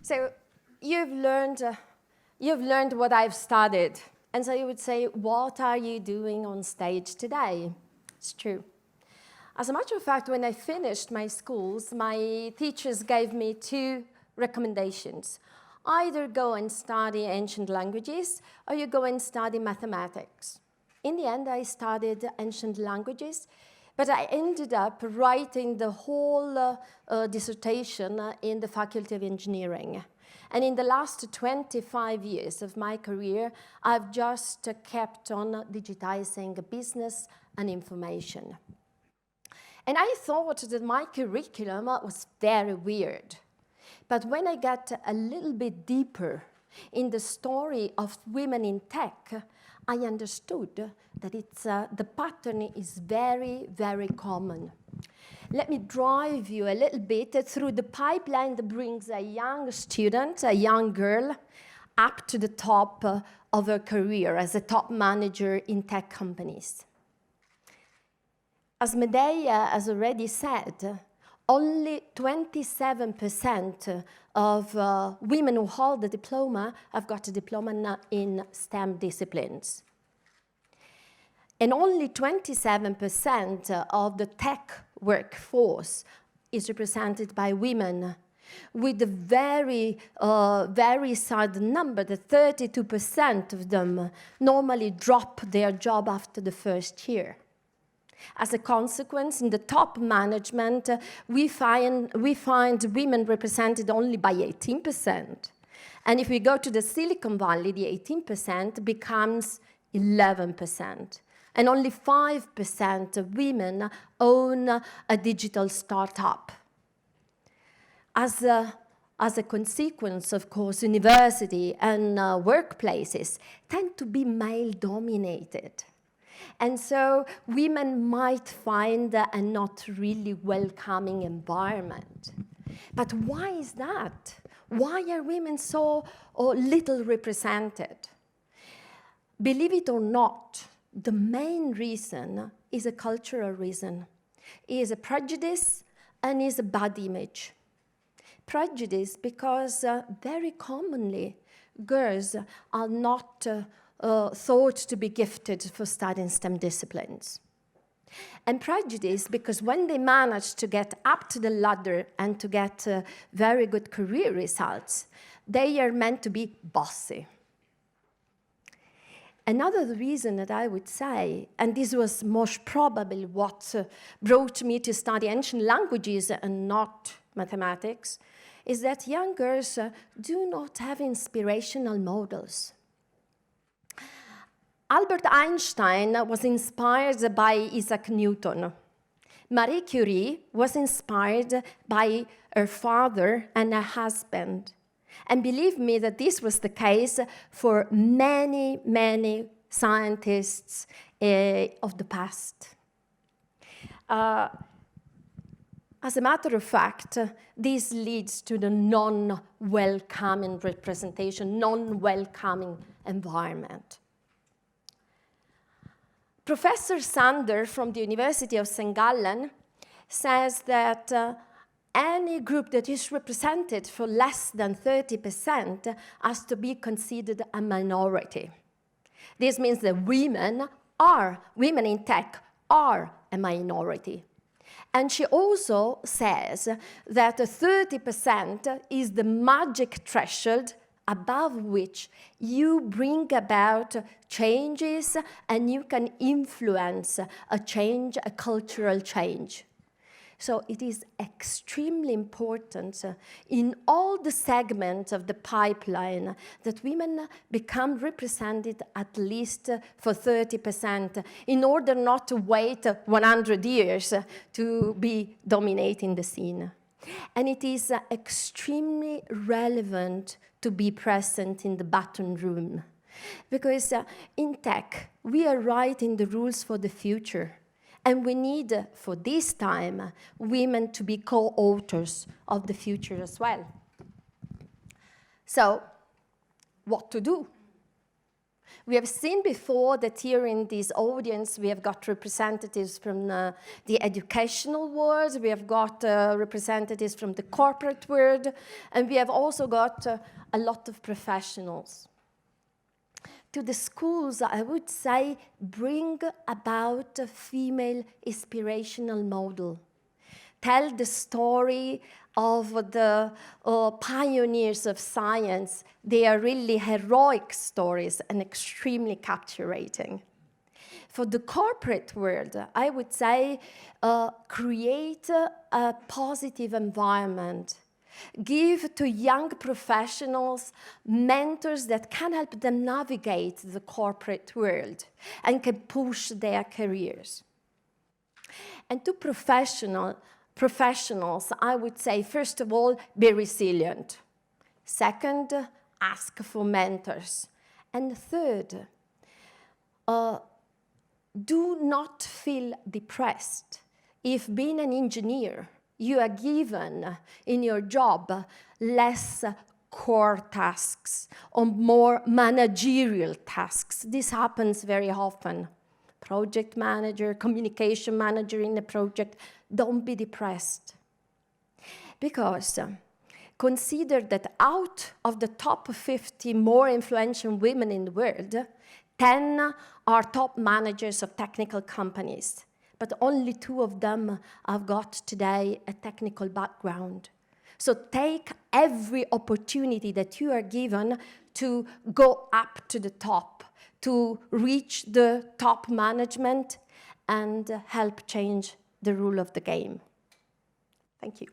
So you've learned what I've studied. And so you would say, what are you doing on stage today? It's true. As a matter of fact, when I finished my schools, my teachers gave me two recommendations. Either go and study ancient languages, or you go and study mathematics. In the end, I studied ancient languages, but I ended up writing the whole dissertation in the Faculty of Engineering. And in the last 25 years of my career, I've just kept on digitizing business and information. And I thought that my curriculum was very weird. But when I got a little bit deeper in the story of women in tech, I understood that the pattern is very, very common. Let me drive you a little bit through the pipeline that brings a young student, a young girl, up to the top of her career as a top manager in tech companies. As Medea has already said, only 27% of women who hold a diploma have got a diploma in STEM disciplines. And only 27% of the tech workforce is represented by women, with a very, very sad number that 32% of them normally drop their job after the first year. As a consequence, in the top management, we find women represented only by 18%. And if we go to the Silicon Valley, the 18% becomes 11%. And only 5% of women own a digital startup. As a consequence, of course, university and workplaces tend to be male-dominated. And so women might find a not really welcoming environment. But why is that? Why are women so little represented? Believe it or not, the main reason is a cultural reason. It is a prejudice and is a bad image. Prejudice because very commonly girls are not thought to be gifted for studying STEM disciplines. And prejudice because when they manage to get up to the ladder and to get very good career results, they are meant to be bossy. Another reason that I would say, and this was most probably what brought me to study ancient languages and not mathematics, is that young girls do not have inspirational models. Albert Einstein was inspired by Isaac Newton. Marie Curie was inspired by her father and her husband. And believe me that this was the case for many, many scientists of the past. As a matter of fact, this leads to the non-welcoming representation, non-welcoming environment. Professor Sander from the University of St. Gallen says that any group that is represented for less than 30% has to be considered a minority. This means that women in tech are a minority. And she also says that 30% is the magic threshold above which you bring about changes and you can influence a change, a cultural change. So it is extremely important in all the segments of the pipeline that women become represented at least for 30% in order not to wait 100 years to be dominating the scene. And it is extremely relevant to be present in the button room because in tech, we are writing the rules for the future. And we need, for this time, women to be co-authors of the future as well. So, what to do? We have seen before that here in this audience we have got representatives from the educational world, we have got representatives from the corporate world, and we have also got a lot of professionals. To the schools, I would say, bring about a female inspirational model. Tell the story of the pioneers of science. They are really heroic stories and extremely captivating. For the corporate world, I would say create a positive environment. Give to young professionals mentors that can help them navigate the corporate world and can push their careers. And to professionals, I would say, first of all, be resilient. Second, ask for mentors. And third, do not feel depressed if being an engineer, you are given in your job less core tasks or more managerial tasks. This happens very often. Project manager, communication manager in a project, don't be depressed. Because consider that out of the top 50 more influential women in the world, 10 are top managers of technical companies. But only 2 of them have got today a technical background. So take every opportunity that you are given to go up to the top, to reach the top management and help change the rule of the game. Thank you.